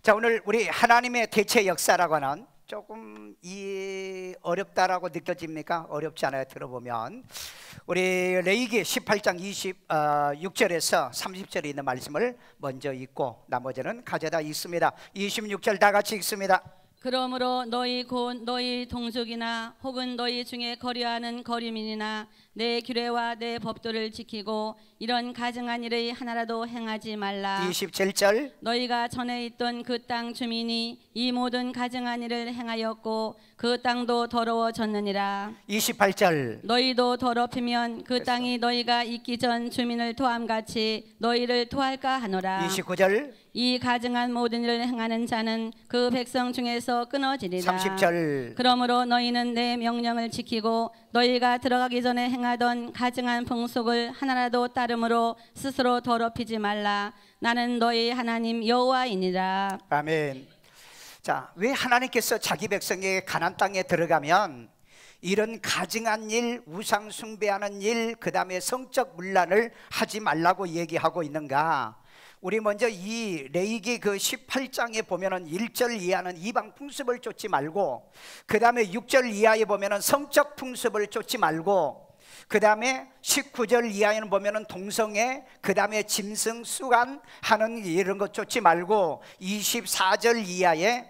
자, 오늘 우리 하나님의 대체 역사라고 하는 조금 어렵다라고 느껴집니까? 어렵지 않아요. 들어보면 우리 레위기 18장 26절에서 30절에 있는 말씀을 먼저 읽고 나머지는 가져다 읽습니다. 26절 다 같이 읽습니다. 그러므로 너희 곧 너희 동족이나 혹은 너희 중에 거류하는 거류민이나 내 규례와 내 법도를 지키고 이런 가증한 일의 하나라도 행하지 말라. 27절 너희가 전에 있던 그 땅 주민이 이 모든 가증한 일을 행하였고 그 땅도 더러워졌느니라. 28절 너희도 더럽히면 그 땅이 너희가 있기 전 주민을 토함같이 너희를 토할까 하노라. 29절 이 가증한 모든 일을 행하는 자는 그 백성 중에서 끊어지리라. 30절 그러므로 너희는 내 명령을 지키고 너희가 들어가기 전에 행하던 가증한 풍속을 하나라도 따름으로 스스로 더럽히지 말라. 나는 너희 하나님 여호와이니라. 아멘. 자, 왜 하나님께서 자기 백성에게 가나안 땅에 들어가면 이런 가증한 일, 우상 숭배하는 일, 그 다음에 성적 문란을 하지 말라고 얘기하고 있는가? 우리 먼저 이 레위기 그 18장에 보면은 1절 이하는 이방 풍습을 쫓지 말고, 그 다음에 6절 이하에 보면은 성적 풍습을 쫓지 말고, 그 다음에 19절 이하에는 보면은 동성애, 그 다음에 짐승 수간 하는 이런 것 쫓지 말고, 24절 이하에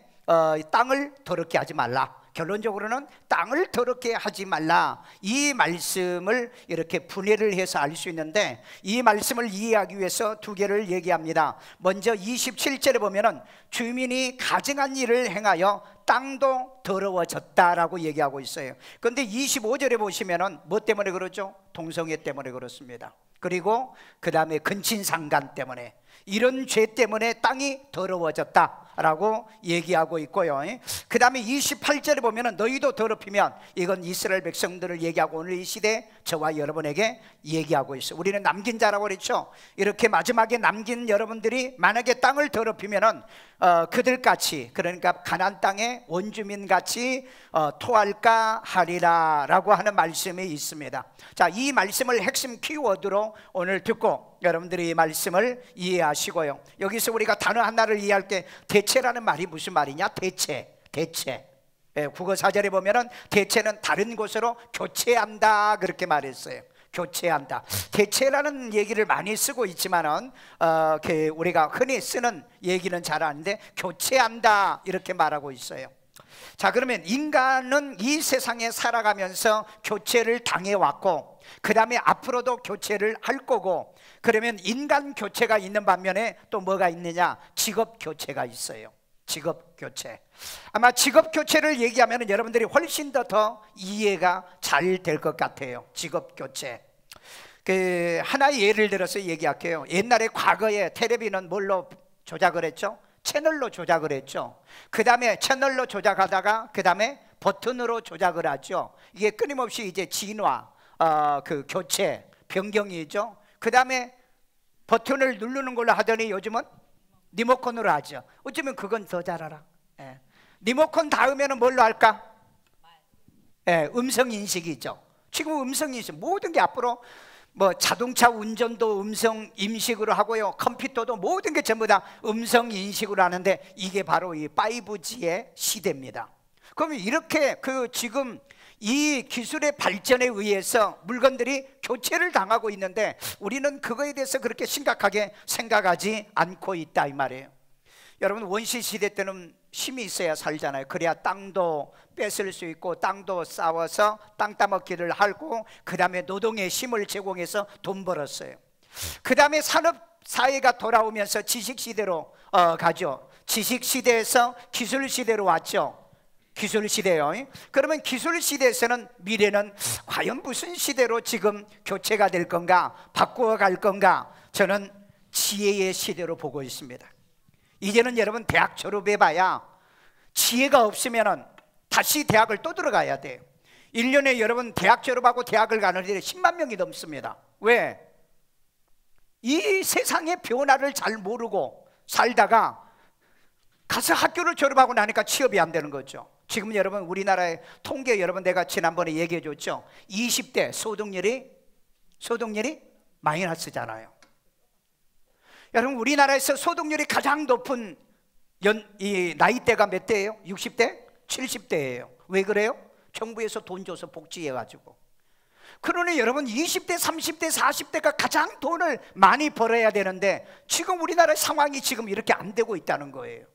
땅을 더럽게 하지 말라. 결론적으로는 땅을 더럽게 하지 말라. 이 말씀을 이렇게 분해를 해서 알 수 있는데, 이 말씀을 이해하기 위해서 두 개를 얘기합니다. 먼저 27절에 보면은 주민이 가증한 일을 행하여 땅도 더러워졌다라고 얘기하고 있어요. 그런데 25절에 보시면은 뭐 때문에 그러죠? 동성애 때문에 그렇습니다. 그리고 그 다음에 근친상간 때문에, 이런 죄 때문에 땅이 더러워졌다라고 얘기하고 있고요. 그 다음에 28절에 보면 너희도 더럽히면, 이건 이스라엘 백성들을 얘기하고 오늘 이 시대 저와 여러분에게 얘기하고 있어요. 우리는 남긴 자라고 그랬죠. 이렇게 마지막에 남긴 여러분들이 만약에 땅을 더럽히면 그들같이, 그러니까 가나안 땅의 원주민같이 토할까 하리라 라고 하는 말씀이 있습니다. 자, 이 말씀을 핵심 키워드로 오늘 듣고 여러분들이 이 말씀을 이해하시고요. 여기서 우리가 단어 하나를 이해할 때 대체라는 말이 무슨 말이냐? 대체. 국어 사전에 보면은 대체는 다른 곳으로 교체한다 그렇게 말했어요. 교체한다. 대체라는 얘기를 많이 쓰고 있지만은 우리가 흔히 쓰는 얘기는 잘 아는데 교체한다 이렇게 말하고 있어요. 자, 그러면 인간은 이 세상에 살아가면서 교체를 당해왔고, 그 다음에 앞으로도 교체를 할 거고, 그러면 인간 교체가 있는 반면에 또 뭐가 있느냐? 직업 교체가 있어요. 직업 교체. 아마 직업 교체를 얘기하면 여러분들이 훨씬 더 이해가 잘 될 것 같아요. 직업 교체. 하나의 예를 들어서 얘기할게요. 옛날에 과거에 텔레비는 뭘로 조작을 했죠? 채널로 조작을 했죠. 그 다음에 채널로 조작하다가 그 다음에 버튼으로 조작을 하죠. 이게 끊임없이 이제 진화, 교체, 변경이죠. 그 다음에 버튼을 누르는 걸로 하더니 요즘은 리모컨으로 하죠. 어쩌면 그건 더 잘 알아. 리모컨 다음에는 뭘로 할까? 음성 인식이죠. 지금 음성 인식, 모든 게 앞으로 뭐 자동차 운전도 음성 인식으로 하고요, 컴퓨터도 모든 게 전부 다 음성 인식으로 하는데, 이게 바로 이 5G의 시대입니다. 그러면 이렇게 지금 이 기술의 발전에 의해서 물건들이 교체를 당하고 있는데 우리는 그거에 대해서 그렇게 심각하게 생각하지 않고 있다 이 말이에요. 여러분, 원시 시대 때는 힘이 있어야 살잖아요. 그래야 땅도 뺏을 수 있고 땅도 싸워서 땅 따먹기를 하고, 그 다음에 노동의 힘을 제공해서 돈 벌었어요. 그 다음에 산업사회가 돌아오면서 지식시대로 가죠. 지식시대에서 기술시대로 왔죠. 기술시대요. 그러면 기술시대에서는 미래는 과연 무슨 시대로 지금 교체가 될 건가, 바꾸어 갈 건가? 저는 지혜의 시대로 보고 있습니다. 이제는 여러분 대학 졸업해봐야 지혜가 없으면 다시 대학을 또 들어가야 돼요. 1년에 여러분 대학 졸업하고 대학을 가는데 10만 명이 넘습니다. 왜? 이 세상의 변화를 잘 모르고 살다가 가서 학교를 졸업하고 나니까 취업이 안 되는 거죠. 지금 여러분 우리나라의 통계, 여러분 내가 지난번에 얘기해 줬죠. 20대 소득률이 마이너스잖아요. 여러분 우리나라에서 소득률이 가장 높은 이 나이대가 몇 대예요? 60대? 70대예요. 왜 그래요? 정부에서 돈 줘서 복지해가지고. 그러니 여러분 20대, 30대, 40대가 가장 돈을 많이 벌어야 되는데 지금 우리나라 상황이 지금 이렇게 안 되고 있다는 거예요.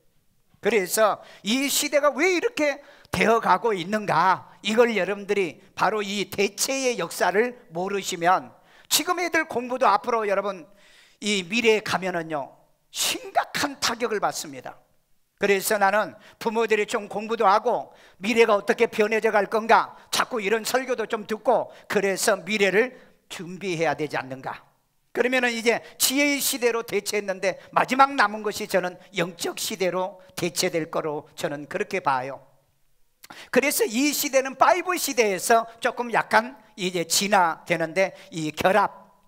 그래서 이 시대가 왜 이렇게 되어가고 있는가, 이걸 여러분들이 바로 이 대체의 역사를 모르시면 지금 애들 공부도 앞으로 여러분 이 미래에 가면은요 심각한 타격을 받습니다. 그래서 나는 부모들이 좀 공부도 하고 미래가 어떻게 변해져 갈 건가 자꾸 이런 설교도 좀 듣고, 그래서 미래를 준비해야 되지 않는가. 그러면은 이제 지혜의 시대로 대체했는데 마지막 남은 것이 저는 영적 시대로 대체될 거로 저는 그렇게 봐요. 그래서 이 시대는 5 시대에서 조금 약간 이제 진화되는데 이 결합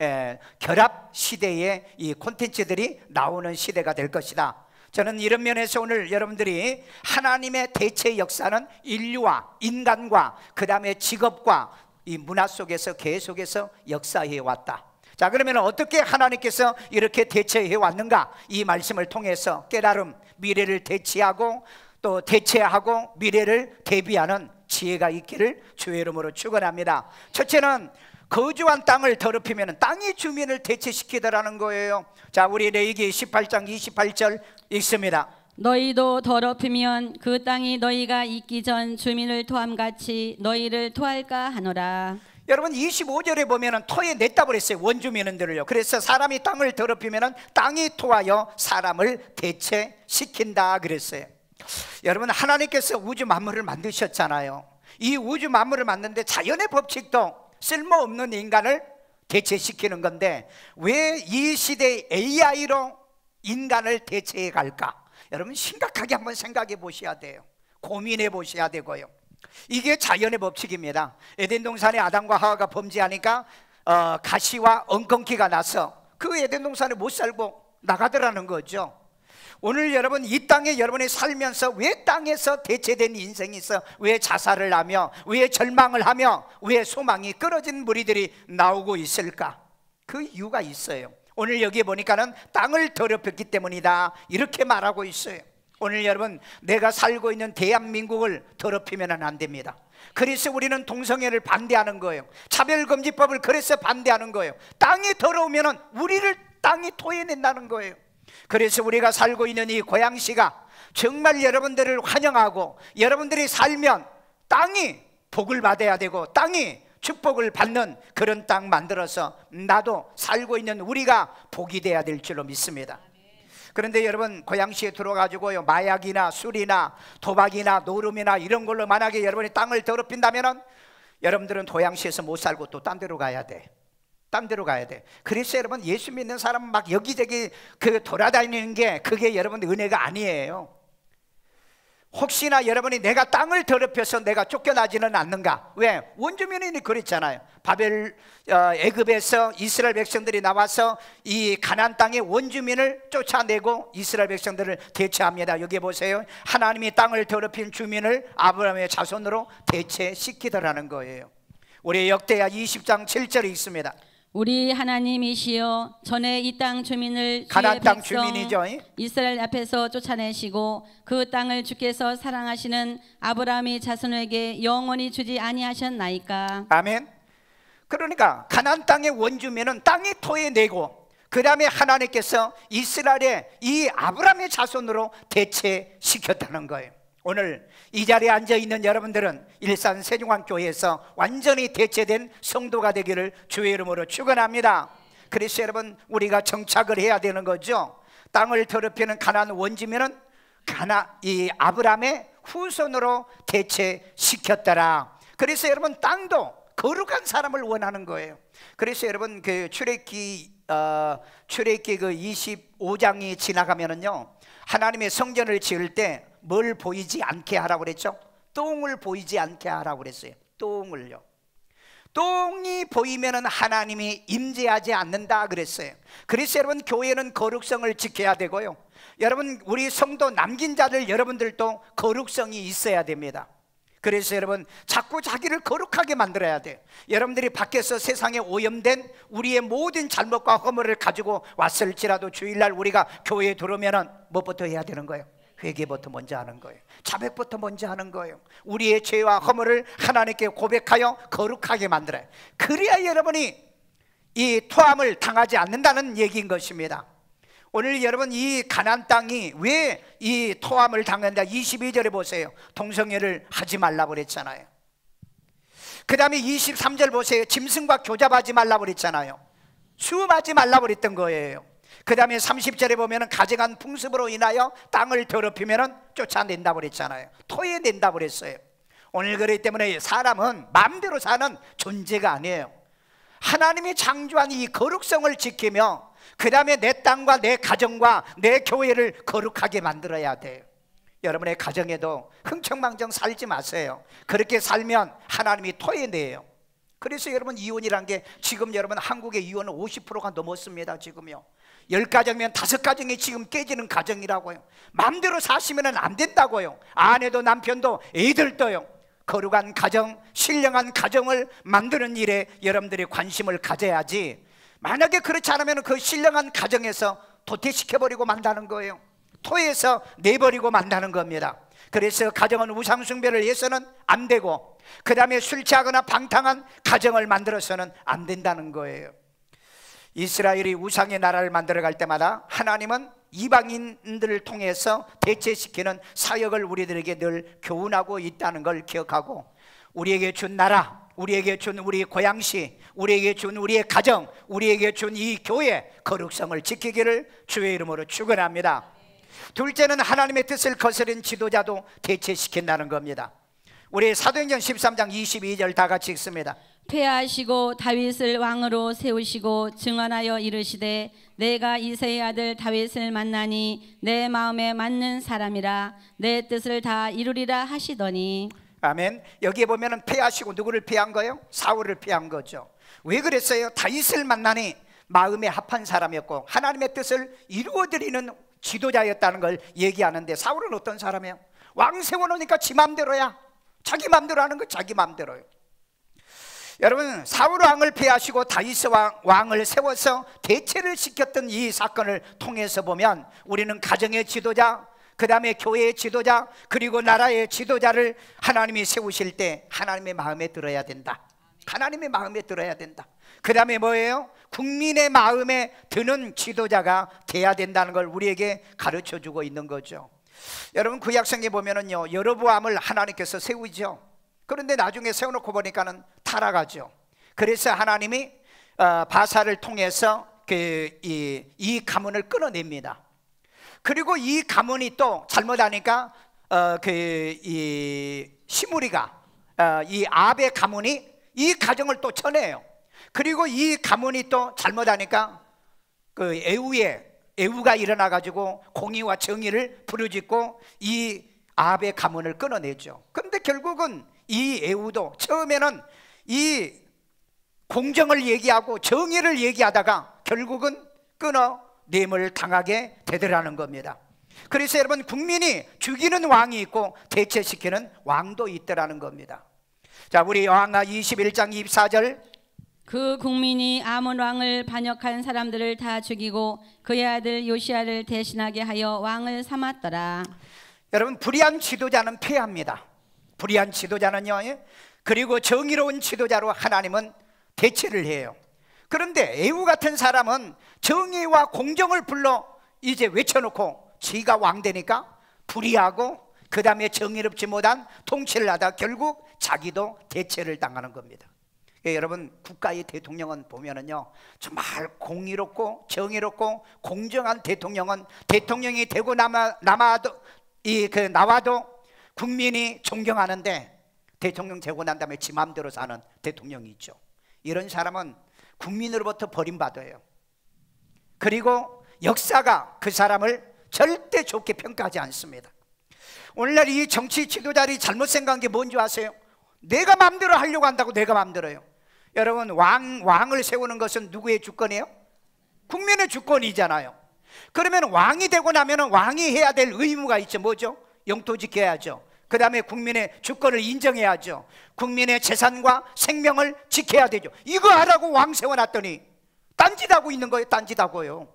시대의 이 콘텐츠들이 나오는 시대가 될 것이다. 저는 이런 면에서 오늘 여러분들이 하나님의 대체 역사는 인류와 인간과 그 다음에 직업과 이 문화 속에서 계속해서 역사해 왔다. 자, 그러면 어떻게 하나님께서 이렇게 대체해 왔는가, 이 말씀을 통해서 깨달음, 미래를 대체하고 또 대체하고 미래를 대비하는 지혜가 있기를 주의 이름으로 축원합니다. 첫째는 거주한 땅을 더럽히면 땅의 주민을 대체시키더라는 거예요. 자, 우리 레위기 18장 28절 읽습니다. 너희도 더럽히면 그 땅이 너희가 있기 전 주민을 토함같이 너희를 토할까 하노라. 여러분 25절에 보면은 토에 냈다 그랬어요. 원주민들을요. 그래서 사람이 땅을 더럽히면은 땅이 토하여 사람을 대체시킨다 그랬어요. 여러분 하나님께서 우주 만물을 만드셨잖아요. 이 우주 만물을 만드는데 자연의 법칙도 쓸모없는 인간을 대체시키는 건데 왜 이 시대의 AI로 인간을 대체해 갈까? 여러분 심각하게 한번 생각해 보셔야 돼요. 고민해 보셔야 되고요. 이게 자연의 법칙입니다. 에덴 동산에 아담과 하와가 범죄하니까 가시와 엉겅퀴가 나서 그 에덴 동산에 못 살고 나가더라는 거죠. 오늘 여러분 이 땅에 여러분이 살면서 왜 땅에서 대체된 인생이 있어? 왜 자살을 하며 왜 절망을 하며 왜 소망이 끊어진 무리들이 나오고 있을까? 그 이유가 있어요. 오늘 여기 보니까는 땅을 더럽혔기 때문이다 이렇게 말하고 있어요. 오늘 여러분 내가 살고 있는 대한민국을 더럽히면 안 됩니다. 그래서 우리는 동성애를 반대하는 거예요. 차별금지법을 그래서 반대하는 거예요. 땅이 더러우면 우리를 땅이 토해낸다는 거예요. 그래서 우리가 살고 있는 이 고양시가 정말 여러분들을 환영하고 여러분들이 살면 땅이 복을 받아야 되고 땅이 축복을 받는 그런 땅 만들어서 나도 살고 있는 우리가 복이 돼야 될 줄로 믿습니다. 그런데 여러분 고양시에 들어가지고요 마약이나 술이나 도박이나 노름이나 이런 걸로 만약에 여러분이 땅을 더럽힌다면 여러분들은 고양시에서 못 살고 또 딴 데로 가야 돼. 딴 데로 가야 돼. 그래서 여러분 예수 믿는 사람은 막 여기저기 돌아다니는 게 그게 여러분 은혜가 아니에요. 혹시나 여러분이 내가 땅을 더럽혀서 내가 쫓겨나지는 않는가? 왜? 원주민이 그랬잖아요. 애굽에서 이스라엘 백성들이 나와서 이 가나안 땅의 원주민을 쫓아내고 이스라엘 백성들을 대체합니다. 여기 보세요. 하나님이 땅을 더럽힌 주민을 아브라함의 자손으로 대체시키더라는 거예요. 우리 역대하 20장 7절에 있습니다. 우리 하나님이시여 전에 이 땅 주민을 가나안 땅 주의 주민이죠. 백성 이스라엘 앞에서 쫓아내시고 그 땅을 주께서 사랑하시는 아브라함의 자손에게 영원히 주지 아니하셨나이까. 아멘. 그러니까 가나안 땅의 원주민은 땅이 토해내고 그 다음에 하나님께서 이스라엘의 이 아브라함의 자손으로 대체시켰다는 거예요. 오늘 이 자리에 앉아있는 여러분들은 일산 세종환교회에서 완전히 대체된 성도가 되기를 주의 이름으로 축원합니다. 그래서 여러분 우리가 정착을 해야 되는 거죠. 땅을 더럽히는 가나안 원주민은 이 아브라함의 후손으로 대체시켰더라. 그래서 여러분 땅도 거룩한 사람을 원하는 거예요. 그래서 여러분 그 출애굽기 그 25장이 지나가면은요 하나님의 성전을 지을 때 뭘 보이지 않게 하라고 그랬죠? 똥을 보이지 않게 하라고 그랬어요. 똥을요. 똥이 보이면은 하나님이 임재하지 않는다 그랬어요. 그래서 여러분 교회는 거룩성을 지켜야 되고요. 여러분 우리 성도 남긴 자들 여러분들도 거룩성이 있어야 됩니다. 그래서 여러분 자꾸 자기를 거룩하게 만들어야 돼요. 여러분들이 밖에서 세상에 오염된 우리의 모든 잘못과 허물을 가지고 왔을지라도 주일날 우리가 교회에 들어오면은 무엇부터 해야 되는 거예요? 회개부터 먼저 하는 거예요. 자백부터 먼저 하는 거예요. 우리의 죄와 허물을 하나님께 고백하여 거룩하게 만들어요. 그래야 여러분이 이 토함을 당하지 않는다는 얘기인 것입니다. 오늘 여러분, 이 가나안 땅이 왜 이 토함을 당한다? 22절에 보세요. 동성애를 하지 말라고 그랬잖아요. 그 다음에 23절 보세요. 짐승과 교잡하지 말라고 그랬잖아요. 수음하지 말라고 그랬던 거예요. 그 다음에 30절에 보면 가증한 풍습으로 인하여 땅을 더럽히면 쫓아낸다고 그랬잖아요. 토해낸다고 그랬어요. 오늘 그렇기 때문에 사람은 마음대로 사는 존재가 아니에요. 하나님이 창조한 이 거룩성을 지키며 그 다음에 내 땅과 내 가정과 내 교회를 거룩하게 만들어야 돼요. 여러분의 가정에도 흥청망청 살지 마세요. 그렇게 살면 하나님이 토해내요. 그래서 여러분, 이혼이란 게 지금 여러분 한국의 이혼은 50%가 넘었습니다. 지금요. 10가정이면 5가정이 지금 깨지는 가정이라고요. 마음대로 사시면 안 된다고요. 아내도 남편도 애들도요. 거룩한 가정, 신령한 가정을 만드는 일에 여러분들이 관심을 가져야지, 만약에 그렇지 않으면 그 신령한 가정에서 도태시켜버리고 만다는 거예요. 토해서 내버리고 만다는 겁니다. 그래서 가정은 우상숭배를 해서는 안 되고, 그 다음에 술 취하거나 방탕한 가정을 만들어서는 안 된다는 거예요. 이스라엘이 우상의 나라를 만들어갈 때마다 하나님은 이방인들을 통해서 대체시키는 사역을 우리들에게 늘 교훈하고 있다는 걸 기억하고, 우리에게 준 나라, 우리에게 준 우리 고향시, 우리에게 준 우리의 가정, 우리에게 준 이 교회 거룩성을 지키기를 주의 이름으로 축원합니다. 둘째는 하나님의 뜻을 거스른 지도자도 대체시킨다는 겁니다. 우리 사도행전 13장 22절 다 같이 읽습니다. 폐하시고 다윗을 왕으로 세우시고 증언하여 이르시되 내가 이새의 아들 다윗을 만나니 내 마음에 맞는 사람이라 내 뜻을 다 이루리라 하시더니. 아멘. 여기에 보면은 폐하시고 누구를 폐한 거예요? 사울을 폐한 거죠. 왜 그랬어요? 다윗을 만나니 마음에 합한 사람이었고 하나님의 뜻을 이루어드리는 지도자였다는 걸 얘기하는데, 사울은 어떤 사람이에요? 왕 세워놓으니까 지 맘대로야. 자기 맘대로 하는 거 자기 맘대로요. 여러분, 사울 왕을 폐하시고 다윗 왕을 세워서 대체를 시켰던 이 사건을 통해서 보면 우리는 가정의 지도자, 그 다음에 교회의 지도자, 그리고 나라의 지도자를 하나님이 세우실 때 하나님의 마음에 들어야 된다. 하나님의 마음에 들어야 된다. 그 다음에 뭐예요? 국민의 마음에 드는 지도자가 돼야 된다는 걸 우리에게 가르쳐주고 있는 거죠. 여러분, 구약성에 보면은요, 여로보암을 하나님께서 세우죠. 그런데 나중에 세워놓고 보니까는 타락하죠. 그래서 하나님이 바사를 통해서 이 가문을 끊어냅니다. 그리고 이 가문이 또 잘못하니까 이 시므리가 이 아베 가문이 이 가정을 또 쳐내요. 그리고 이 가문이 또 잘못하니까 그 애우가 일어나 가지고 공의와 정의를 부르짖고 이 아베 가문을 끊어내죠. 그런데 결국은 이 애우도 처음에는 이 공정을 얘기하고 정의를 얘기하다가 결국은 끊어냄을 당하게 되더라는 겁니다. 그래서 여러분, 국민이 죽이는 왕이 있고 대체시키는 왕도 있더라는 겁니다. 자, 우리 여호와 21장 24절. 그 국민이 아몬 왕을 반역한 사람들을 다 죽이고 그의 아들 요시야를 대신하게 하여 왕을 삼았더라. 여러분, 불의한 지도자는 폐합니다. 불의한 지도자는요, 그리고 정의로운 지도자로 하나님은 대체를 해요. 그런데 애우 같은 사람은 정의와 공정을 불러 이제 외쳐놓고 지가 왕 되니까 불의하고 그 다음에 정의롭지 못한 통치를 하다 결국 자기도 대체를 당하는 겁니다. 여러분, 국가의 대통령은 보면은요, 정말 공의롭고 정의롭고 공정한 대통령은 대통령이 되고 나와도 국민이 존경하는데, 대통령 되고 난 다음에 지 마음대로 사는 대통령이 있죠. 이런 사람은 국민으로부터 버림받아요. 그리고 역사가 그 사람을 절대 좋게 평가하지 않습니다. 오늘날 이 정치 지도자들이 잘못 생각한 게 뭔지 아세요? 내가 마음대로 하려고 한다고 내가 마음대로요. 여러분, 왕을 세우는 것은 누구의 주권이에요? 국민의 주권이잖아요. 그러면 왕이 되고 나면 왕이 해야 될 의무가 있죠. 뭐죠? 영토 지켜야죠. 그 다음에 국민의 주권을 인정해야죠. 국민의 재산과 생명을 지켜야 되죠. 이거 하라고 왕 세워놨더니 딴짓하고 있는 거예요. 딴짓하고요.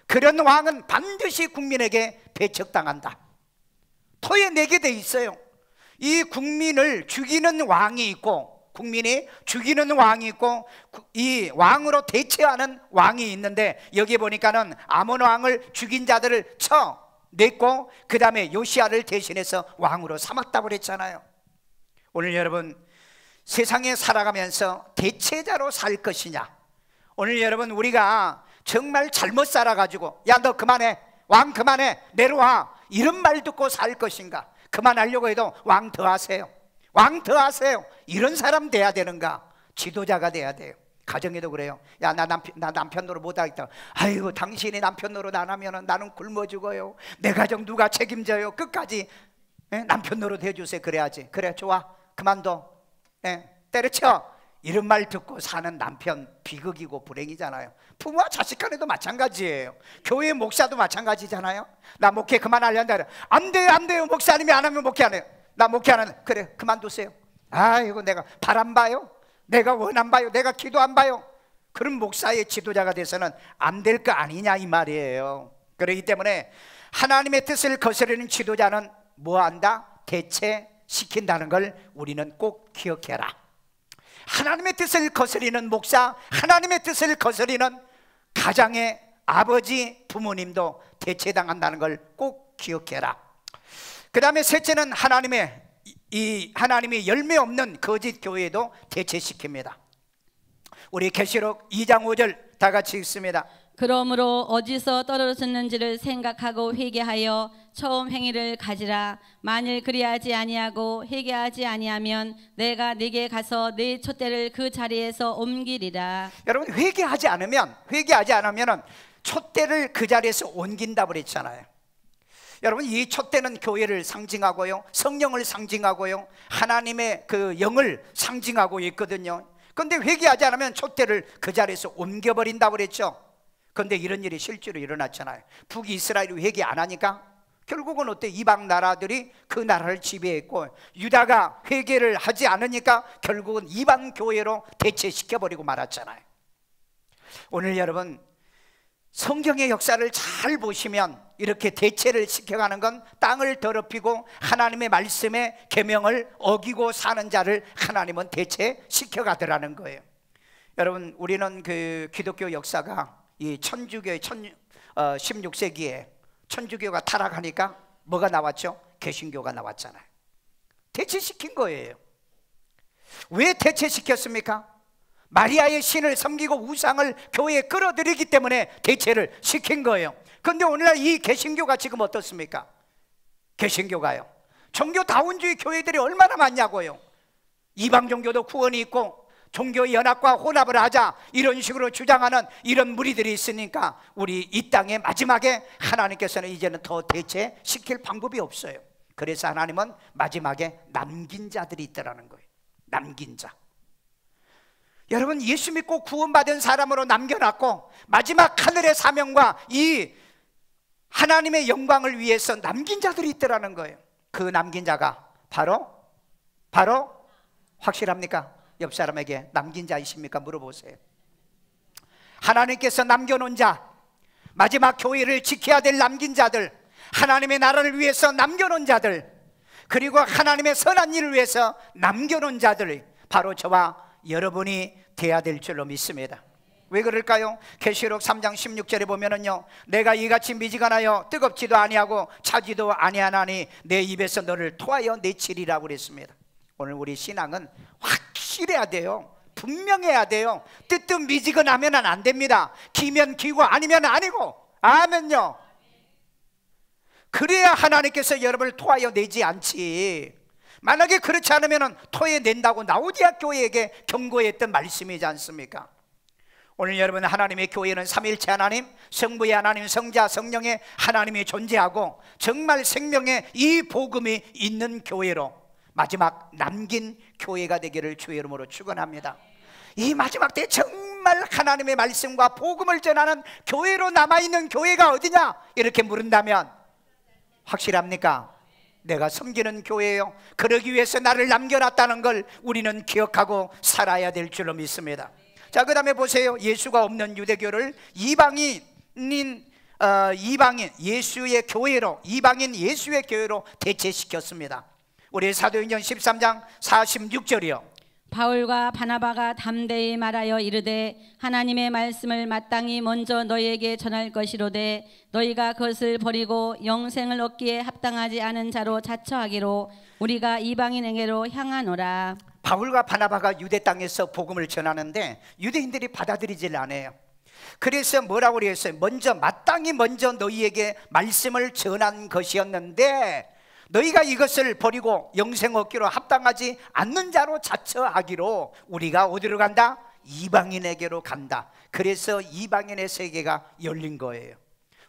그런 왕은 반드시 국민에게 배척당한다. 내게 돼 있어요. 이 국민을 죽이는 왕이 있고, 국민이 죽이는 왕이 있고, 이 왕으로 대체하는 왕이 있는데, 여기 보니까는 아몬 왕을 죽인 자들을 쳐냈고, 그 다음에 요시야를 대신해서 왕으로 삼았다고 그랬잖아요. 오늘 여러분, 세상에 살아가면서 대체자로 살 것이냐, 오늘 여러분 우리가 정말 잘못 살아가지고 야 너 그만해, 왕 그만해, 내려와, 이런 말 듣고 살 것인가, 그만하려고 해도 왕 더 하세요, 왕 더 하세요, 이런 사람 돼야 되는가? 지도자가 돼야 돼요. 가정에도 그래요. 야 나 남편 노릇 못하겠다. 아이고 당신이 남편 노릇 안 하면 나는 굶어 죽어요. 내 가정 누가 책임져요? 끝까지 남편 노릇 해주세요. 그래야지. 그래 좋아, 그만둬, 때려쳐, 이런 말 듣고 사는 남편 비극이고 불행이잖아요. 부모와 자식 간에도 마찬가지예요. 교회 목사도 마찬가지잖아요. 나 목회 그만하려는데 안 돼요, 안 돼요, 목사님이 안 하면 목회 안 해요. 나 목회 안 하는, 그래 그만두세요. 아이고 내가 바람 봐요, 내가 원 안 봐요, 내가 기도 안 봐요. 그런 목사의 지도자가 돼서는 안 될 거 아니냐 이 말이에요. 그렇기 때문에 하나님의 뜻을 거스르는 지도자는 뭐 한다? 대체시킨다는 걸 우리는 꼭 기억해라. 하나님의 뜻을 거스리는 목사, 하나님의 뜻을 거스리는 가장의 아버지, 부모님도 대체당한다는 걸 꼭 기억해라. 그 다음에 셋째는 하나님이 열매 없는 거짓 교회도 대체시킵니다. 우리 계시록 2장 5절 다 같이 읽습니다. 그러므로 어디서 떨어졌는지를 생각하고 회개하여 처음 행위를 가지라. 만일 그리하지 아니하고 회개하지 아니하면 내가 네게 가서 네 촛대를 그 자리에서 옮기리라. 여러분 회개하지 않으면 촛대를 그 자리에서 옮긴다고 그랬잖아요. 여러분 이 촛대는 교회를 상징하고요, 성령을 상징하고요, 하나님의 그 영을 상징하고 있거든요. 그런데 회개하지 않으면 촛대를 그 자리에서 옮겨버린다고 그랬죠. 그런데 이런 일이 실제로 일어났잖아요. 북이스라엘이 회개 안 하니까 결국은 어때? 이방 나라들이 그 나라를 지배했고, 유다가 회개를 하지 않으니까 결국은 이방 교회로 대체시켜버리고 말았잖아요. 오늘 여러분 성경의 역사를 잘 보시면 이렇게 대체를 시켜가는 건 땅을 더럽히고 하나님의 말씀의 계명을 어기고 사는 자를 하나님은 대체시켜가더라는 거예요. 여러분 우리는 그 기독교 역사가 이 천주교의 16세기에 천주교가 타락하니까 뭐가 나왔죠? 개신교가 나왔잖아요. 대체시킨 거예요. 왜 대체시켰습니까? 마리아의 신을 섬기고 우상을 교회에 끌어들이기 때문에 대체를 시킨 거예요. 그런데 오늘날 이 개신교가 지금 어떻습니까? 개신교가요, 종교다운주의 교회들이 얼마나 많냐고요. 이방 종교도 구원이 있고 종교 연합과 혼합을 하자 이런 식으로 주장하는 이런 무리들이 있으니까 우리 이 땅에 마지막에 하나님께서는 이제는 더 대체시킬 방법이 없어요. 그래서 하나님은 마지막에 남긴 자들이 있더라는 거예요. 남긴 자. 여러분 예수 믿고 구원받은 사람으로 남겨놨고 마지막 하늘의 사명과 이 하나님의 영광을 위해서 남긴 자들이 있더라는 거예요. 그 남긴 자가 바로 확실합니까? 옆 사람에게 남긴 자이십니까? 물어보세요. 하나님께서 남겨놓은 자, 마지막 교회를 지켜야 될 남긴 자들, 하나님의 나라를 위해서 남겨놓은 자들, 그리고 하나님의 선한 일을 위해서 남겨놓은 자들, 바로 저와 여러분이 돼야 될 줄로 믿습니다. 왜 그럴까요? 계시록 3장 16절에 보면은요, 내가 이같이 미지근하여 뜨겁지도 아니하고 차지도 아니하나니 내 입에서 너를 토하여 내치리라고 그랬습니다. 오늘 우리 신앙은 확실해야 돼요. 분명해야 돼요. 뜨뜻미지근하면 안 됩니다. 기면 기고 아니면 아니고. 아멘요. 그래야 하나님께서 여러분을 토하여 내지 않지. 만약에 그렇지 않으면 토해낸다고 라오디아 교회에게 경고했던 말씀이지 않습니까? 오늘 여러분 하나님의 교회는 삼일체 하나님, 성부의 하나님, 성자, 성령의 하나님이 존재하고 정말 생명의 이 복음이 있는 교회로 마지막 남긴 교회가 되기를 주의 이름으로 축원합니다. 이 마지막 때 정말 하나님의 말씀과 복음을 전하는 교회로 남아있는 교회가 어디냐? 이렇게 물은다면 확실합니까? 내가 섬기는 교회예요. 그러기 위해서 나를 남겨놨다는 걸 우리는 기억하고 살아야 될 줄로 믿습니다. 자, 그 다음에 보세요. 예수가 없는 유대교를 이방인인 이방인 예수의 교회로, 이방인 예수의 교회로 대체시켰습니다. 우리 사도행전 13장 46절이요. 바울과 바나바가 담대히 말하여 이르되 하나님의 말씀을 마땅히 먼저 너희에게 전할 것이로되 너희가 그것을 버리고 영생을 얻기에 합당하지 않은 자로 자처하기로 우리가 이방인에게로 향하노라. 바울과 바나바가 유대 땅에서 복음을 전하는데 유대인들이 받아들이질 않아요. 그래서 뭐라고 그랬어요? 마땅히 먼저 너희에게 말씀을 전한 것이었는데 너희가 이것을 버리고 영생 얻기로 합당하지 않는 자로 자처하기로 우리가 어디로 간다? 이방인에게로 간다. 그래서 이방인의 세계가 열린 거예요.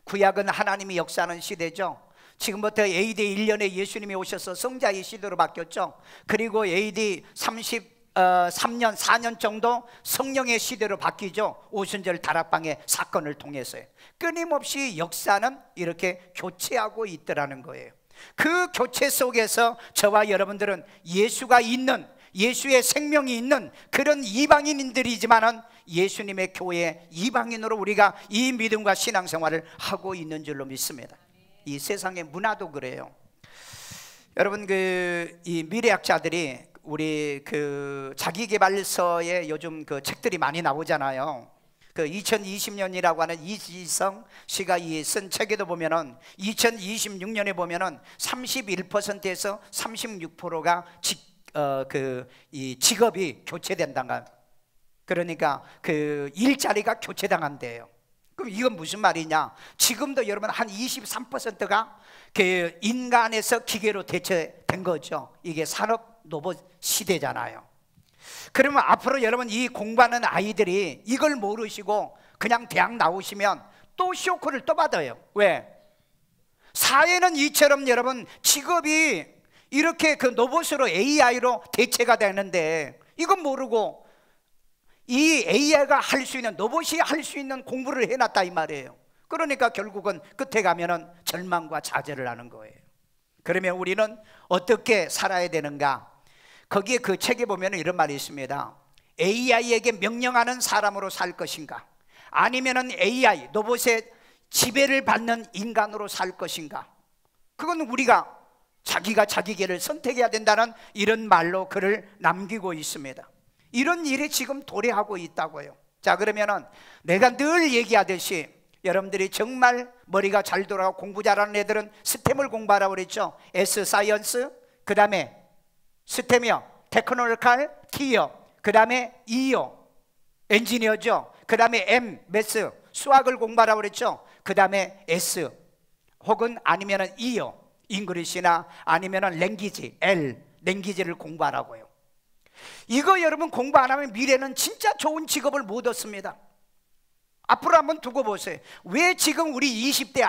구약은 하나님이 역사하는 시대죠. 지금부터 AD 1년에 예수님이 오셔서 성자의 시대로 바뀌었죠. 그리고 AD 33년 4년 정도 성령의 시대로 바뀌죠. 오순절 다락방의 사건을 통해서요. 끊임없이 역사는 이렇게 교체하고 있더라는 거예요. 그 교체 속에서 저와 여러분들은 예수가 있는, 예수의 생명이 있는 그런 이방인들이지만은 예수님의 교회 이방인으로 우리가 이 믿음과 신앙생활을 하고 있는 줄로 믿습니다. 이 세상의 문화도 그래요. 여러분 이 미래학자들이 우리 자기계발서에 요즘 책들이 많이 나오잖아요. 2020년이라고 하는 이지성 씨가 쓴 책에도 보면은 2026년에 보면은 31%에서 36%가 이 직업이 교체된다가, 그러니까 일자리가 교체당한대요. 그럼 이건 무슨 말이냐? 지금도 여러분 한 23%가 인간에서 기계로 대체된 거죠. 이게 산업 로봇 시대잖아요. 그러면 앞으로 여러분 이 공부하는 아이들이 이걸 모르시고 그냥 대학 나오시면 또 쇼크를 또 받아요. 왜? 사회는 이처럼 여러분 직업이 이렇게 로봇으로 AI로 대체가 되는데 이건 모르고 이 AI가 할 수 있는, 로봇이 할 수 있는 공부를 해놨다 이 말이에요. 그러니까 결국은 끝에 가면은 절망과 좌절을 하는 거예요. 그러면 우리는 어떻게 살아야 되는가? 거기에 그 책에 보면 이런 말이 있습니다. AI에게 명령하는 사람으로 살 것인가? 아니면은 AI, 로봇의 지배를 받는 인간으로 살 것인가? 그건 우리가 자기가 자기 길을 선택해야 된다는 이런 말로 글을 남기고 있습니다. 이런 일이 지금 도래하고 있다고요. 자, 그러면은 내가 늘 얘기하듯이 여러분들이 정말 머리가 잘 돌아가고 공부 잘하는 애들은 스템을 공부하라고 그랬죠. S 사이언스, 그 다음에 스템이요, 테크놀로칼, T요, 그 다음에 E요, 엔지니어죠. 그 다음에 M, 매스, 수학을 공부하라고 그랬죠. 그 다음에 S 혹은 아니면은 E요, 잉글리시나 아니면은 랭귀지, L, 랭귀지를 공부하라고요. 이거 여러분 공부 안 하면 미래는 진짜 좋은 직업을 못 얻습니다. 앞으로 한번 두고 보세요. 왜 지금 우리 20대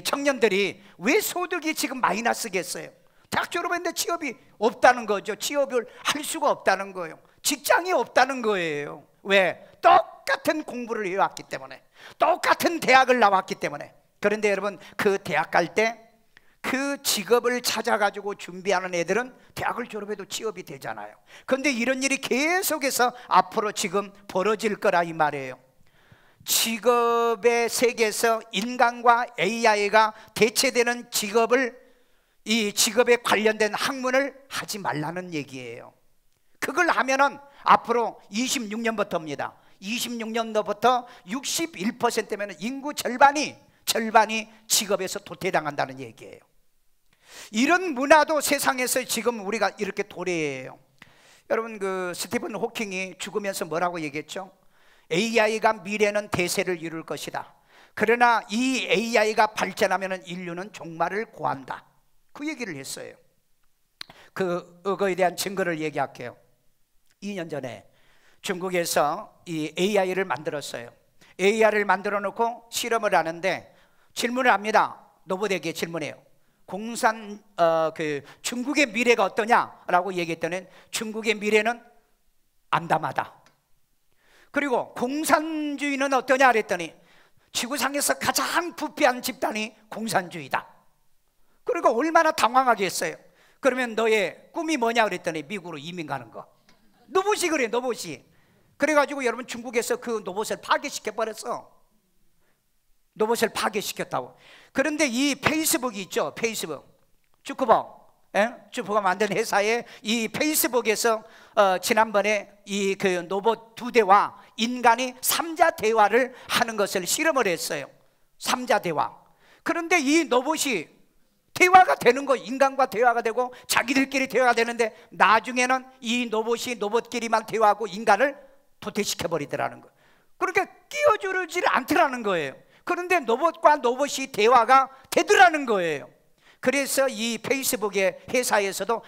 청년들이 왜 소득이 지금 마이너스겠어요? 대학 졸업했는데 취업이 없다는 거죠. 취업을 할 수가 없다는 거예요. 직장이 없다는 거예요. 왜? 똑같은 공부를 해왔기 때문에, 똑같은 대학을 나왔기 때문에. 그런데 여러분 그 대학 갈 때 그 직업을 찾아가지고 준비하는 애들은 대학을 졸업해도 취업이 되잖아요. 그런데 이런 일이 계속해서 앞으로 지금 벌어질 거라 이 말이에요. 직업의 세계에서 인간과 AI가 대체되는 이 직업에 관련된 학문을 하지 말라는 얘기예요. 그걸 하면은 앞으로 26년부터입니다. 26년도부터 61%면 인구 절반이 직업에서 도태당한다는 얘기예요. 이런 문화도 세상에서 지금 우리가 이렇게 도래해요. 여러분 스티븐 호킹이 죽으면서 뭐라고 얘기했죠? AI가 미래는 대세를 이룰 것이다. 그러나 이 AI가 발전하면 인류는 종말을 고한다. 그 얘기를 했어요. 그거에 대한 증거를 얘기할게요. 2년 전에 중국에서 이 AI를 만들었어요. AI를 만들어 놓고 실험을 하는데 질문을 합니다. 로봇에게 질문해요. 중국의 미래가 어떠냐라고 얘기했더니 중국의 미래는 암담하다. 그리고 공산주의는 어떠냐 그랬더니 지구상에서 가장 부패한 집단이 공산주의다. 그리고 얼마나 당황하겠어요. 그러면 너의 꿈이 뭐냐 그랬더니 미국으로 이민 가는 거. 로봇이 그래, 로봇이. 그래가지고 여러분 중국에서 그 로봇을 파괴시켜버렸어. 로봇을 파괴시켰다고. 그런데 이 페이스북이 있죠, 페이스북, 주커버, 주커버가 만든 회사에 이 페이스북에서 지난번에 이 그 로봇 2대와 인간이 3자 대화를 하는 것을 실험을 했어요. 3자 대화. 그런데 이 로봇이 대화가 되는 거, 인간과 대화가 되고 자기들끼리 대화가 되는데 나중에는 이 로봇이 로봇끼리만 대화하고 인간을 도태시켜 버리더라는 거예요. 그러니까 끼워주질 않더라는 거예요. 그런데 로봇과 로봇이 대화가 되더라는 거예요. 그래서 이 페이스북의 회사에서도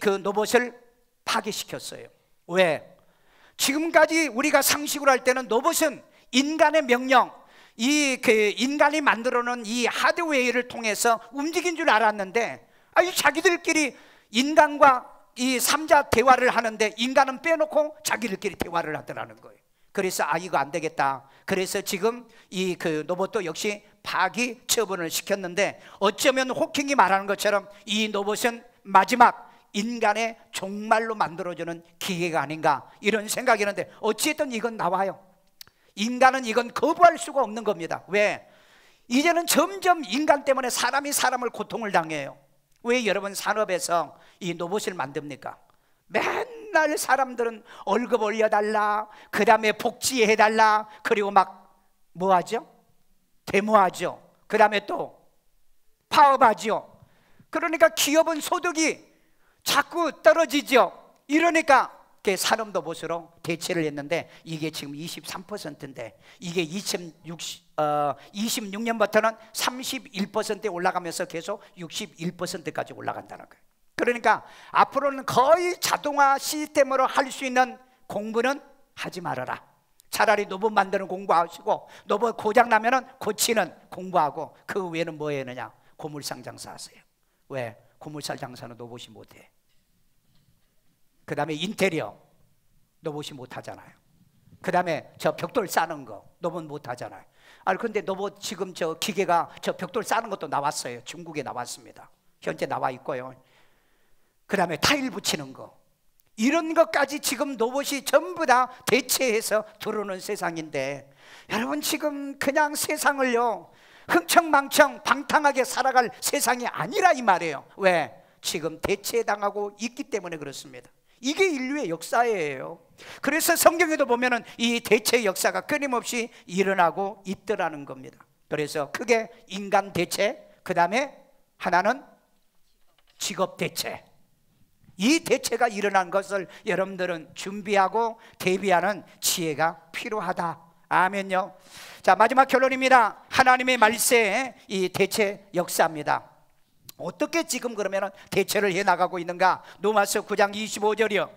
그 로봇을 파괴시켰어요. 왜? 지금까지 우리가 상식으로 할 때는 로봇은 인간의 명령, 인간이 만들어 놓은 이 하드웨어를 통해서 움직인 줄 알았는데, 자기들끼리 인간과 이 3자 대화를 하는데 인간은 빼놓고 자기들끼리 대화를 하더라는 거예요. 그래서 이거 안 되겠다. 그래서 지금 그 로봇도 역시 파기 처분을 시켰는데, 어쩌면 호킹이 말하는 것처럼 이 로봇은 마지막 인간의 종말로 만들어주는 기계가 아닌가, 이런 생각이 있는데, 어찌됐든 이건 나와요. 인간은 이건 거부할 수가 없는 겁니다. 왜? 이제는 점점 인간 때문에 사람이 사람을 고통을 당해요. 왜 여러분 산업에서 이 로봇을 만듭니까? 맨날 사람들은 월급 올려달라, 그 다음에 복지해달라, 그리고 막 뭐하죠? 데모하죠. 그 다음에 또 파업하죠. 그러니까 기업은 소득이 자꾸 떨어지죠. 이러니까 산업 로봇으로 대체를 했는데, 이게 지금 23%인데 이게 26년부터는 31%에 올라가면서 계속 61%까지 올라간다는 거예요. 그러니까 앞으로는 거의 자동화 시스템으로 할 수 있는 공부는 하지 말아라. 차라리 로봇 만드는 공부하시고, 로봇 고장 나면은 고치는 공부하고, 그 외에는 뭐 해야 하느냐? 고물상 장사하세요. 왜? 고물상 장사는 로봇이 못해. 그 다음에 인테리어 로봇이 못하잖아요. 그 다음에 저 벽돌 싸는 거 로봇 못하잖아요. 근데 로봇 지금 저 기계가 저 벽돌 싸는 것도 나왔어요. 중국에 나왔습니다. 현재 나와 있고요. 그 다음에 타일 붙이는 거, 이런 것까지 지금 로봇이 전부 다 대체해서 들어오는 세상인데, 여러분 지금 그냥 세상을요 흥청망청 방탕하게 살아갈 세상이 아니라 이 말이에요. 왜? 지금 대체당하고 있기 때문에 그렇습니다. 이게 인류의 역사예요. 그래서 성경에도 보면은 이 대체 역사가 끊임없이 일어나고 있더라는 겁니다. 그래서 크게 인간 대체, 그 다음에 하나는 직업 대체, 이 대체가 일어난 것을 여러분들은 준비하고 대비하는 지혜가 필요하다. 아멘요. 자, 마지막 결론입니다. 하나님의 말세의 이 대체 역사입니다. 어떻게 지금 그러면 대체를 해나가고 있는가? 로마서 9장 25절이요.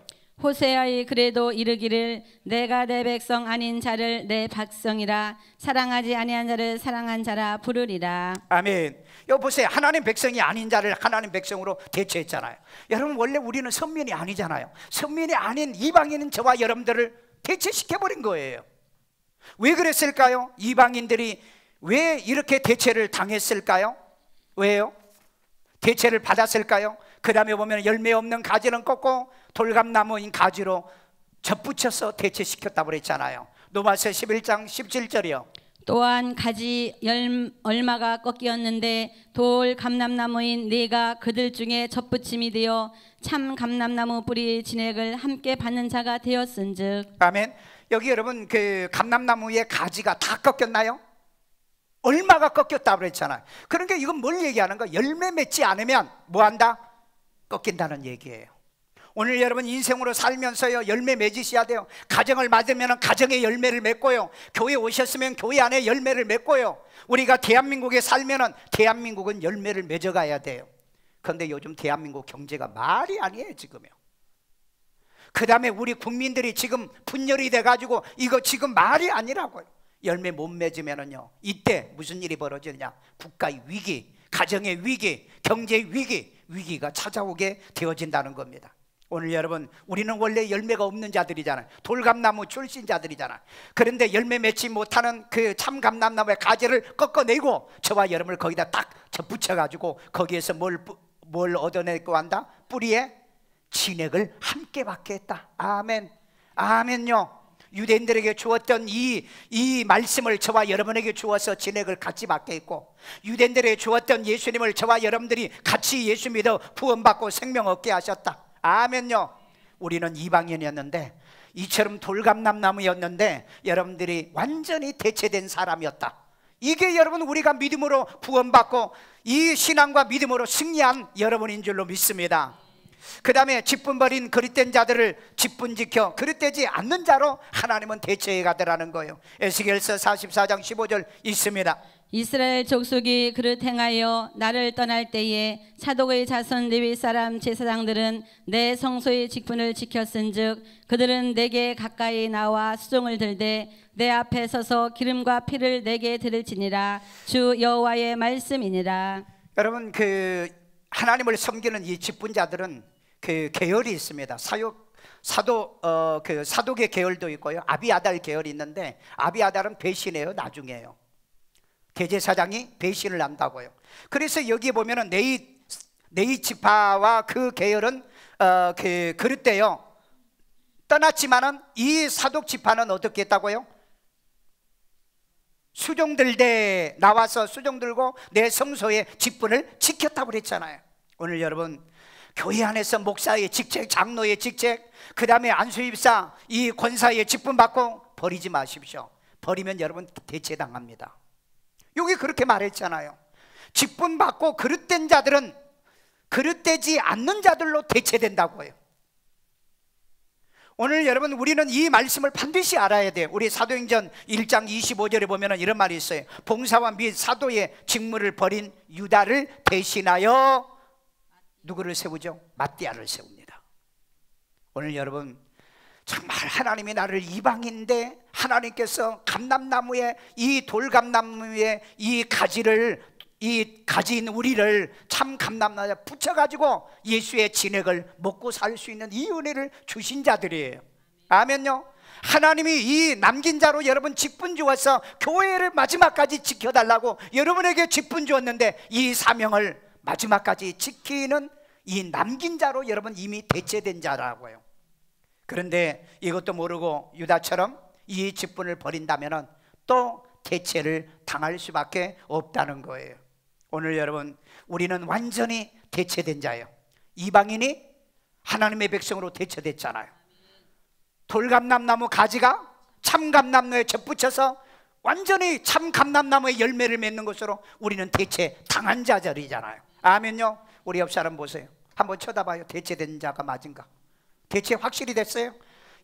호세아의 그래도 이르기를 내가 내 백성 아닌 자를 내 백성이라, 사랑하지 아니한 자를 사랑한 자라 부르리라. 아멘. 여기 보세요. 하나님 백성이 아닌 자를 하나님 백성으로 대체했잖아요. 여러분 원래 우리는 선민이 아니잖아요. 선민이 아닌 이방인은 저와 여러분들을 대체시켜버린 거예요. 왜 그랬을까요? 이방인들이 왜 이렇게 대체를 당했을까요? 왜요? 대체를 받았을까요? 그 다음에 보면 열매 없는 가지는 꺾고 돌감나무인 가지로 접붙여서 대체시켰다고 그랬잖아요. 로마서 11장 17절이요. 또한 가지 얼마가 꺾이었는데 돌 감람나무인 네가 그들 중에 접붙임이 되어 참 감람나무 뿌리 진액을 함께 받는 자가 되었은즉. 아멘. 여기 여러분 그 감람나무의 가지가 다 꺾였나요? 얼마가 꺾였다고 그랬잖아요. 그러니까 이건 뭘 얘기하는 거야? 열매 맺지 않으면 뭐한다? 꺾인다는 얘기예요. 오늘 여러분 인생으로 살면서요 열매 맺으셔야 돼요. 가정을 받으면 가정의 열매를 맺고요, 교회 오셨으면 교회 안에 열매를 맺고요, 우리가 대한민국에 살면 대한민국은 열매를 맺어가야 돼요. 그런데 요즘 대한민국 경제가 말이 아니에요 지금요. 그 다음에 우리 국민들이 지금 분열이 돼가지고 이거 지금 말이 아니라고요. 열매 못 맺으면은요 이때 무슨 일이 벌어지느냐? 국가의 위기, 가정의 위기, 경제의 위기가 찾아오게 되어진다는 겁니다. 오늘 여러분 우리는 원래 열매가 없는 자들이잖아요. 돌감나무 출신 자들이잖아요. 그런데 열매 맺지 못하는 그 참감람나무의 가지를 꺾어내고 저와 여러분을 거기다 딱 붙여가지고 거기에서 뭘 얻어내고 한다? 뿌리에 진액을 함께 받게 했다. 아멘. 아멘요. 유대인들에게 주었던 이 말씀을 저와 여러분에게 주어서 진액을 같이 받게 했고, 유대인들에게 주었던 예수님을 저와 여러분들이 같이 예수 믿어 구원받고 생명 얻게 하셨다. 아멘요. 우리는 이방인이었는데, 이처럼 돌감람나무였는데 여러분들이 완전히 대체된 사람이었다. 이게 여러분 우리가 믿음으로 구원받고 이 신앙과 믿음으로 승리한 여러분인 줄로 믿습니다. 그 다음에 직분 버린 그릇된 자들을 직분 지켜 그릇되지 않는 자로 하나님은 대체해 가더라는 거예요. 에스겔서 44장 15절 있습니다. 이스라엘 족속이 그릇 행하여 나를 떠날 때에 사독의 자손 레위 사람 제사장들은 내 성소의 직분을 지켰은즉 그들은 내게 가까이 나와 수종을 들되 내 앞에 서서 기름과 피를 내게 드릴지니라. 주 여호와의 말씀이니라. 여러분, 그 하나님을 섬기는 이 직분자들은 그 계열이 있습니다. 사독의 계열도 있고요, 아비아달 계열이 있는데, 아비아달은 배신해요. 나중에요. 대제사장이 배신을 한다고요. 그래서 여기 보면은 네이 지파와 그 계열은 그릇대요. 떠났지만은 이 사독 지파는 어떻게 했다고요? 수종들되 나와서 수종 들고 내 성소의 직분을 지켰다고 그랬잖아요. 오늘 여러분, 교회 안에서 목사의 직책, 장로의 직책, 그 다음에 안수입사, 이 권사의 직분 받고 버리지 마십시오. 버리면 여러분 대체당합니다. 여기 그렇게 말했잖아요. 직분 받고 그릇된 자들은 그릇되지 않는 자들로 대체된다고요. 오늘 여러분, 우리는 이 말씀을 반드시 알아야 돼요. 우리 사도행전 1장 25절에 보면 이런 말이 있어요. 봉사와 및 사도의 직무를 버린 유다를 대신하여 누구를 세우죠? 마띠아를 세웁니다. 오늘 여러분, 정말 하나님이 나를 이방인데 하나님께서 감람나무에, 이 돌감나무에 이 가지인 우리를 참 감람나무에 붙여가지고 예수의 진액을 먹고 살 수 있는 이 은혜를 주신 자들이에요. 아멘요. 하나님이 이 남긴 자로 여러분 직분 주어서 교회를 마지막까지 지켜달라고 여러분에게 직분 주었는데, 이 사명을 마지막까지 지키는 이 남긴 자로 여러분 이미 대체된 자라고요. 그런데 이것도 모르고 유다처럼 이 직분을 버린다면 또 대체를 당할 수밖에 없다는 거예요. 오늘 여러분, 우리는 완전히 대체된 자예요. 이방인이 하나님의 백성으로 대체됐잖아요. 돌감람나무 가지가 참감람나무에 접붙여서 완전히 참감람나무의 열매를 맺는 것으로 우리는 대체 당한 자들이잖아요. 아멘요. 우리 옆 사람 보세요. 한번 쳐다봐요. 대체된 자가 맞은가? 대체 확실히 됐어요?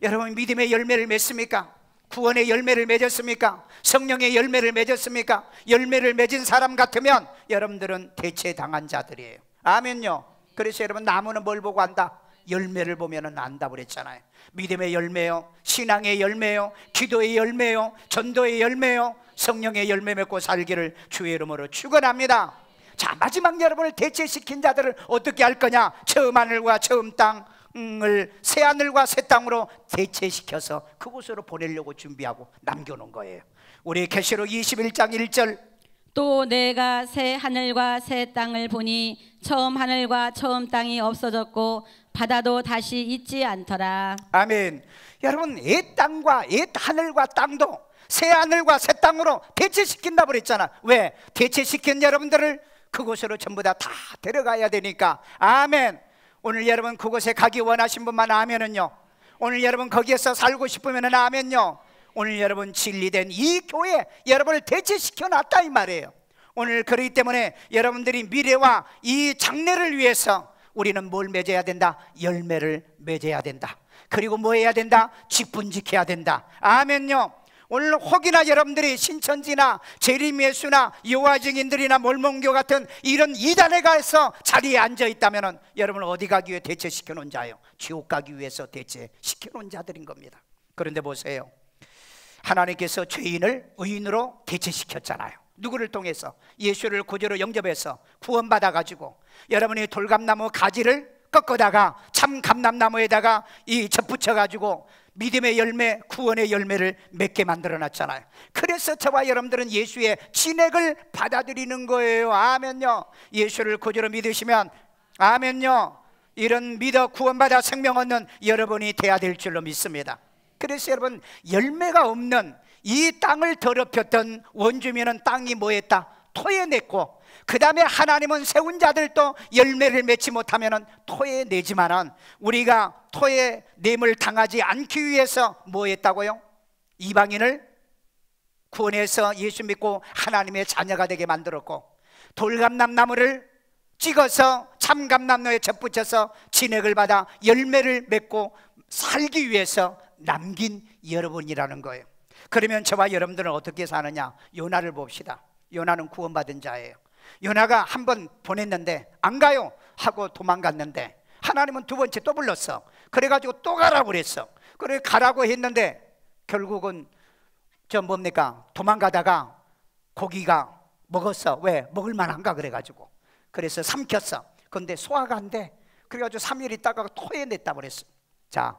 여러분, 믿음의 열매를 맺습니까? 구원의 열매를 맺었습니까? 성령의 열매를 맺었습니까? 열매를 맺은 사람 같으면 여러분들은 대체당한 자들이에요. 아멘요. 그래서 여러분, 나무는 뭘 보고 안다? 열매를 보면 안다 그랬잖아요. 믿음의 열매요, 신앙의 열매요, 기도의 열매요, 전도의 열매요, 성령의 열매 맺고 살기를 주의 이름으로 축원합니다. 자, 마지막 여러분을 대체시킨 자들을 어떻게 할 거냐? 처음 하늘과 처음 땅을 새 하늘과 새 땅으로 대체시켜서 그곳으로 보내려고 준비하고 남겨놓은 거예요. 우리 계시록 21장 1절, 또 내가 새 하늘과 새 땅을 보니 처음 하늘과 처음 땅이 없어졌고 바다도 다시 있지 않더라. 아멘. 여러분, 옛 땅과 옛 하늘과 땅도 새 하늘과 새 땅으로 대체시킨다고 그랬잖아. 왜? 대체시킨 여러분들을 그곳으로 전부 다 데려가야 되니까. 아멘. 오늘 여러분 그곳에 가기 원하신 분만 아멘은요. 오늘 여러분 거기에서 살고 싶으면 아멘요. 오늘 여러분 진리된 이 교회 여러분을 대체시켜 놨다 이 말이에요. 오늘 그렇기 때문에 여러분들이 미래와 이 장래를 위해서 우리는 뭘 맺어야 된다? 열매를 맺어야 된다. 그리고 뭐 해야 된다? 직분 지켜야 된다. 아멘요. 오늘 혹이나 여러분들이 신천지나 재림예수나 여호와 증인들이나 몰몬교 같은 이런 이단에 가서 자리에 앉아 있다면 여러분 어디 가기 위해 대체시켜 놓은 자예요? 지옥 가기 위해서 대체시켜 놓은 자들인 겁니다. 그런데 보세요, 하나님께서 죄인을 의인으로 대체시켰잖아요. 누구를 통해서? 예수를 구주로 영접해서 구원받아 가지고 여러분이 돌감나무 가지를 꺾어다가 참 감람나무에다가 이 접붙여 가지고 믿음의 열매, 구원의 열매를 맺게 만들어 놨잖아요. 그래서 저와 여러분들은 예수의 진액을 받아들이는 거예요. 아멘요. 예수를 구주로 믿으시면 아멘요, 이런 믿어 구원받아 생명 얻는 여러분이 돼야 될 줄로 믿습니다. 그래서 여러분, 열매가 없는 이 땅을 더럽혔던 원주민은 땅이 뭐했다? 토해냈고, 그 다음에 하나님은 세운 자들도 열매를 맺지 못하면 토해내지만은 우리가 토해냄을 당하지 않기 위해서 뭐했다고요? 이방인을 구원해서 예수 믿고 하나님의 자녀가 되게 만들었고, 돌감람나무를 찍어서 참감람나무에 접붙여서 진액을 받아 열매를 맺고 살기 위해서 남긴 여러분이라는 거예요. 그러면 저와 여러분들은 어떻게 사느냐? 요나를 봅시다. 요나는 구원받은 자예요. 요나가 한 번 보냈는데 안 가요 하고 도망갔는데 하나님은 두 번째 또 불렀어. 그래가지고 또 가라고 그랬어. 그래 가라고 했는데 결국은 저 뭡니까? 도망가다가 고기가 먹었어. 왜? 먹을 만한가 그래가지고. 그래서 삼켰어. 그런데 소화가 안 돼. 그래가지고 3일 있다가 토해냈다고 그랬어. 자,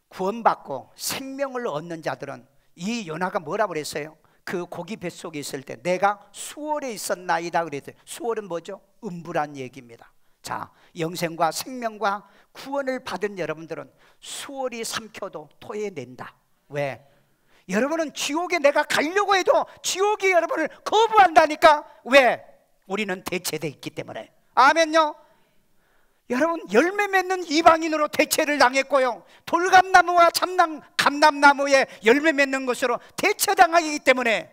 구원받고 생명을 얻는 자들은 이 요나가 뭐라고 그랬어요? 그 고기 뱃속에 있을 때 내가 수월에 있었나이다 그랬어요. 수월은 뭐죠? 음부란 얘기입니다. 자, 영생과 생명과 구원을 받은 여러분들은 수월이 삼켜도 토해낸다. 왜? 여러분은 지옥에 내가 가려고 해도 지옥이 여러분을 거부한다니까. 왜? 우리는 대체되어 있기 때문에. 아멘요. 여러분, 열매 맺는 이방인으로 대체를 당했고요, 돌감나무와 감람나무에 열매 맺는 것으로 대체당하기 때문에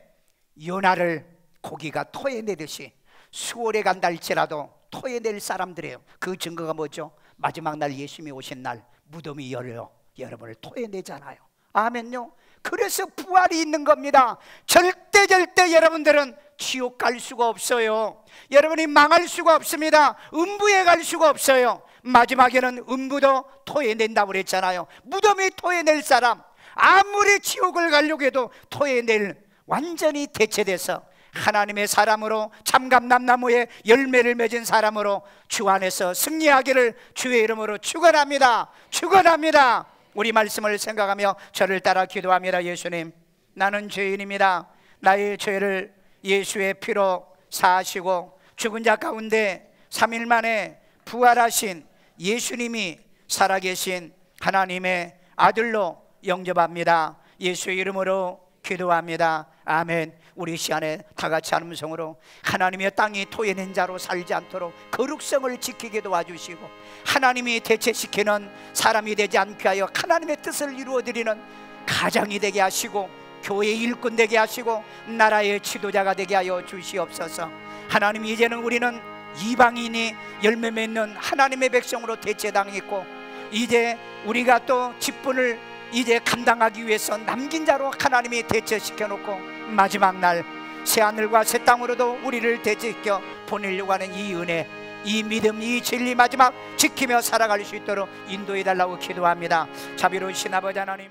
요나를 고기가 토해내듯이 수월에 간다 할지라도 토해낼 사람들이에요. 그 증거가 뭐죠? 마지막 날 예수님이 오신 날 무덤이 열려 여러분을 토해내잖아요. 아멘요. 그래서 부활이 있는 겁니다. 절대 여러분들은 지옥 갈 수가 없어요. 여러분이 망할 수가 없습니다. 음부에 갈 수가 없어요. 마지막에는 음부도 토해낸다고 그랬잖아요. 무덤이 토해낼 사람, 아무리 지옥을 가려고 해도 토해낼, 완전히 대체돼서 하나님의 사람으로 참감람나무에 열매를 맺은 사람으로 주 안에서 승리하기를 주의 이름으로 축원합니다. 축원합니다. 우리 말씀을 생각하며 저를 따라 기도합니다. 예수님, 나는 죄인입니다. 나의 죄를 예수의 피로 사하시고 죽은 자 가운데 3일 만에 부활하신 예수님이 살아계신 하나님의 아들로 영접합니다. 예수의 이름으로 기도합니다. 아멘. 우리 시간에 다 같이 한 음성으로 하나님의 땅이 토해낸 자로 살지 않도록 거룩성을 지키게 도와주시고, 하나님이 대체시키는 사람이 되지 않게 하여 하나님의 뜻을 이루어드리는 가장이 되게 하시고, 교회 일꾼 되게 하시고, 나라의 지도자가 되게 하여 주시옵소서. 하나님, 이제는 우리는 이방인이 열매 맺는 하나님의 백성으로 대체당했고, 이제 우리가 또 직분을 이제 감당하기 위해서 남긴 자로 하나님이 대체시켜 놓고 마지막 날 새하늘과 새 땅으로도 우리를 대체시켜 보내려고 하는 이 은혜, 이 믿음, 이 진리 마지막 지키며 살아갈 수 있도록 인도해 달라고 기도합니다. 자비로우신 아버지 하나님,